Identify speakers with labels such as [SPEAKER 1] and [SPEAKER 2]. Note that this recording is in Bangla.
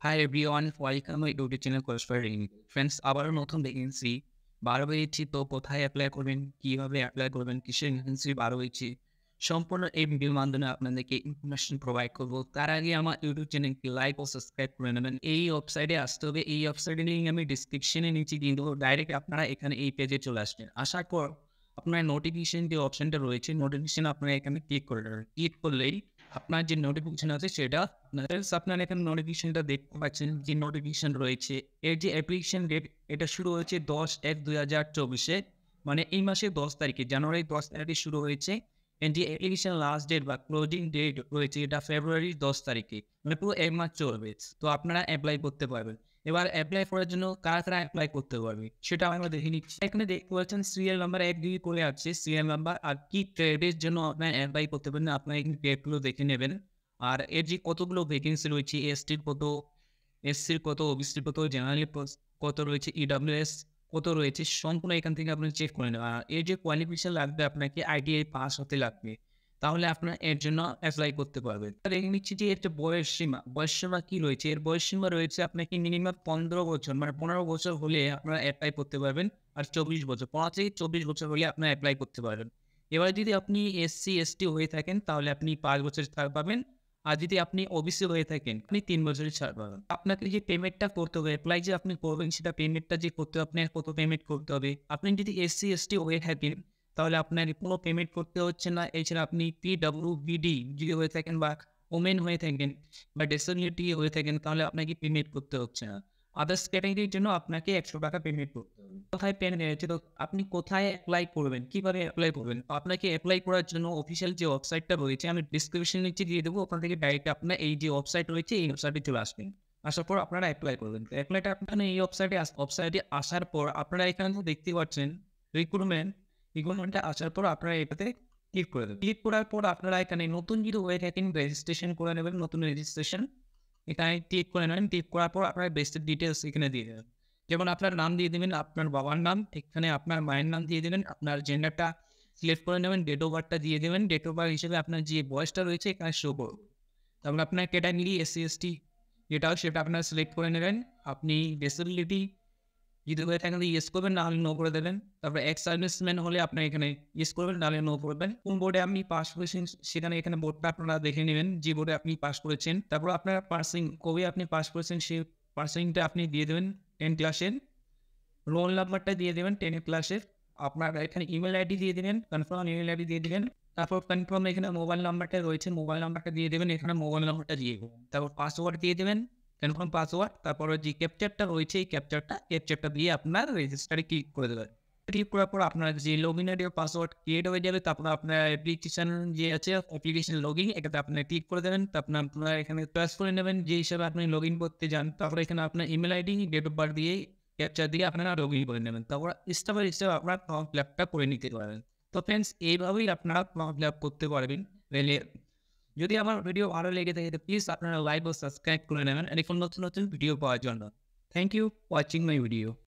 [SPEAKER 1] Hi everyone, welcome my YouTube channel course for reading. Friends, আবারও নতুন ভ্যাকেন্সি বার হয়েছি। তো কোথায় অ্যাপ্লাই করবেন, কিভাবে অ্যাপ্লাই করবেন, কিসের ভ্যাকেন্সি বার হয়েছে, সম্পূর্ণ এই ভিডিওর মাধ্যমে আপনাদেরকে ইনফরমেশন প্রোভাইড করবো। তার আগে আমার ইউটিউব চ্যানেলকে লাইক ও সাবস্ক্রাইব করে নেবেন। এই ওয়েবসাইটে আসতে হবে। এই ওয়েবসাইটের লিঙ্ক আমি ডিসক্রিপশনে নিচে দিয়ে দেবো। ডাইরেক্ট আপনারা এখানে এই পেজে চলে আসবেন। আসার পর আপনার নোটিফিকেশন যে অপশনটা রয়েছে, নোটিফিকেশন আপনারা এখানে ক্লিক করে নেবেন। ক্লিক করলেই আপনার যে নোটিফিকেশন আছে সেটা আপনার এখানে নোটিফিকেশনটা দেখতে পাচ্ছেন যে নোটিফিকেশন রয়েছে। এর যে অ্যাপ্লিকেশন ডেট, এটা শুরু হয়েছে 10/1/2024 মানে এই মাসের 10 তারিখে, জানুয়ারির 10 তারিখে শুরু হয়েছে। এর যে অ্যাপ্লিকেশন লাস্ট ডেট বা ক্লোজিং ডেট রয়েছে এটা ফেব্রুয়ারির 10 তারিখে, মানে পুরো 1 মাস চলবে। তো আপনারা অ্যাপ্লাই করতে পারবেন। এবার অ্যাপ্লাই করার জন্য কারা কারা অ্যাপ্লাই করতে পারবে সেটা আমরা দেখে নিচ্ছি। এখানে দেখতে পাচ্ছেন সিরিয়াল নাম্বার 1 2 করে আছে, সিরিয়াল নাম্বার আর কি ট্রেডের জন্য আপনার অ্যাপ্লাই করতে পারেন আপনারা এই ট্রেডগুলো দেখে নেবেন। আর এর যে কতগুলো ভ্যাকেন্সি রয়েছে, এসটির কত, এসসির কত, ওবিসির কত, জেনারেল কত রয়েছে, ইডব্লিউএস কত রয়েছে, সম্পূর্ণ এখান থেকে আপনি চেক করে নেবেন। আর এর যে কোয়ালিফিকেশন লাগবে, আপনাকে আইটিআই পাস হতে লাগবে, তাহলে আপনার এর জন্য অ্যাপ্লাই করতে পারবেন। দেখে নিচ্ছি যে এর যে বয়স সীমা কি রয়েছে। এর বয়স সীমা রয়েছে আপনাকে মিনিমাম 15 বছর, মানে 15 বছর হলে আপনারা অ্যাপ্লাই করতে পারবেন। আর 24 বছর, 15 থেকে 24 বছর হলে আপনারা অ্যাপ্লাই করতে পারবেন। এবার যদি আপনি এসসি এসটি হয়ে থাকেন তাহলে আপনি 5 বছরের ছাড় পাবেন। আর যদি আপনি ওবিসি হয়ে থাকেন আপনি 3 বছরের ছাড় পাবেন। আপনাকে যে পেমেন্টটা করতে হবে, অ্যাপ্লাই যে আপনি করবেন সেটা পেমেন্টটা যে করতে হবে, আপনার কত পেমেন্ট করতে হবে। আপনি যদি এসসি এসটি হয়ে থাকেন তাহলে আপনার কোনো পেমেন্ট করতে হচ্ছে না। এছাড়া আপনি পিডব্লিউবিডি যদি হয়ে থাকেন বা ওমেন হয়ে থাকেন বা ডিসেবিলিটি হয়ে থাকেন তাহলে আপনাকে পেমেন্ট করতে হচ্ছে না। আদার্স ক্যাটাগরির জন্য আপনাকে 100 টাকা পেমেন্ট করতে হবে। কোথায় পেন রয়েছে, তো আপনি কোথায় অ্যাপ্লাই করবেন, কিভাবে অ্যাপ্লাই করবেন? আপনাকে অ্যাপ্লাই করার জন্য অফিসিয়াল যে ওয়েবসাইটটা রয়েছে আমি ডিসক্রিপশন নিচে দিয়ে দেবো। ওখান থেকে ডাইরেক্ট আপনার এই যে ওয়েবসাইট রয়েছে এই ওয়েবসাইটে চলে আসবেন। আসার পর আপনারা অ্যাপ্লাই করবেন। তো অ্যাপ্লাইটা আপনারা এই ওয়েবসাইটে আসার পর আপনারা এখানে তো দেখতে পাচ্ছেন রিক্রুটমেন্টে আসার পর আপনারা এটাতে ক্লিক করে দেবেন। ক্লিক করার পর আপনারা এখানে নতুন যদি হয়ে থাকেন রেজিস্ট্রেশন করে নেবেন। নতুন রেজিস্ট্রেশন এখানে ক্লিক করে নেবেন। ক্লিক করার পর আপনার বেসিক ডিটেলস এখানে দিয়ে দেবেন। যেমন আপনার নাম দিয়ে দেবেন, আপনার বাবার নাম, এখানে আপনার মায়ের নাম দিয়ে দেবেন, আপনার জেন্ডারটা সিলেক্ট করে নেবেন, ডেট অফ বার্থটা দিয়ে দেবেন। ডেট অফ বার্থ হিসেবে আপনার যে বয়সটা রয়েছে এখানে শো করবে। তারপর আপনার ক্যাটাগরি এসসি এসটি যেটাও সেটা আপনার সিলেক্ট করে নেবেন। আপনি ডিসেবিলিটি যদি হয়ে থাকেন ইয়েস করবেন, নাহলে নো করে দেবেন। তারপরে এক্স সার্ভিসম্যান হলে আপনি এখানে ইয়েস করবেন, নাহলে নো করবেন। কোন বোর্ডে আপনি পাস করেছেন সেখানে এখানে বোর্ডটা আপনারা দেখে নেবেন, যে বোর্ডে আপনি পাস করেছেন। তারপর আপনার পাসিং কবে আপনি পাস করেছেন সেই পাসিংটা আপনি দিয়ে দেবেন। 10 ক্লাসের রোল নাম্বারটা দিয়ে দেবেন, 10 ক্লাসের। আপনার এখানে ইমেল আইডি দিয়ে দেবেন, কনফার্ম ইমেল আইডি দিয়ে দেবেন। তারপর কনফার্ম এখানে মোবাইল নাম্বারটা রয়েছে, মোবাইল নাম্বারটা দিয়ে দেবেন, এখানে মোবাইল নাম্বারটা দিয়ে দেবেন। তারপর পাসওয়ার্ড দিয়ে দেবেন, কনফার্ম পাসওয়ার্ড। তারপরে যে ক্যাপচারটা রয়েছে এই ক্যাপচারটা দিয়ে আপনার রেজিস্টারে ক্লিক করে দেবেন। ক্লিক করার পর আপনার যে লগইন আইডি পাসওয়ার্ড ক্রিয়েট হয়ে যাবে। তারপর আপনার অ্যাপ্লিকেশন যে আছে অ্যাপ্লিকেশন লগইন এটাতে আপনার ক্লিক করে দেবেন। তারপর আপনারা এখানে চয়েস করে নেবেন যে হিসাবে আপনি লগইন করতে চান। তারপরে এখানে আপনার email ID, date of birth দিয়ে ক্যাপচার দিয়ে আপনারা লগইন করে নেবেন। তারপর স্টেপ বাই স্টেপ আপনারা ফর্ম ফিল আপটা করে নিতে পারবেন। তো ফ্রেন্ডস, এইভাবেই আপনারা ফর্ম ফিল আপ করতে পারবেন। যদি আমার ভিডিও ভালো লেগে থাকে তো প্লিজ আপনারা লাইক ও সাবস্ক্রাইব করে নেবেন এরকম নতুন নতুন ভিডিও পাওয়ার জন্য। Thank you watching my video.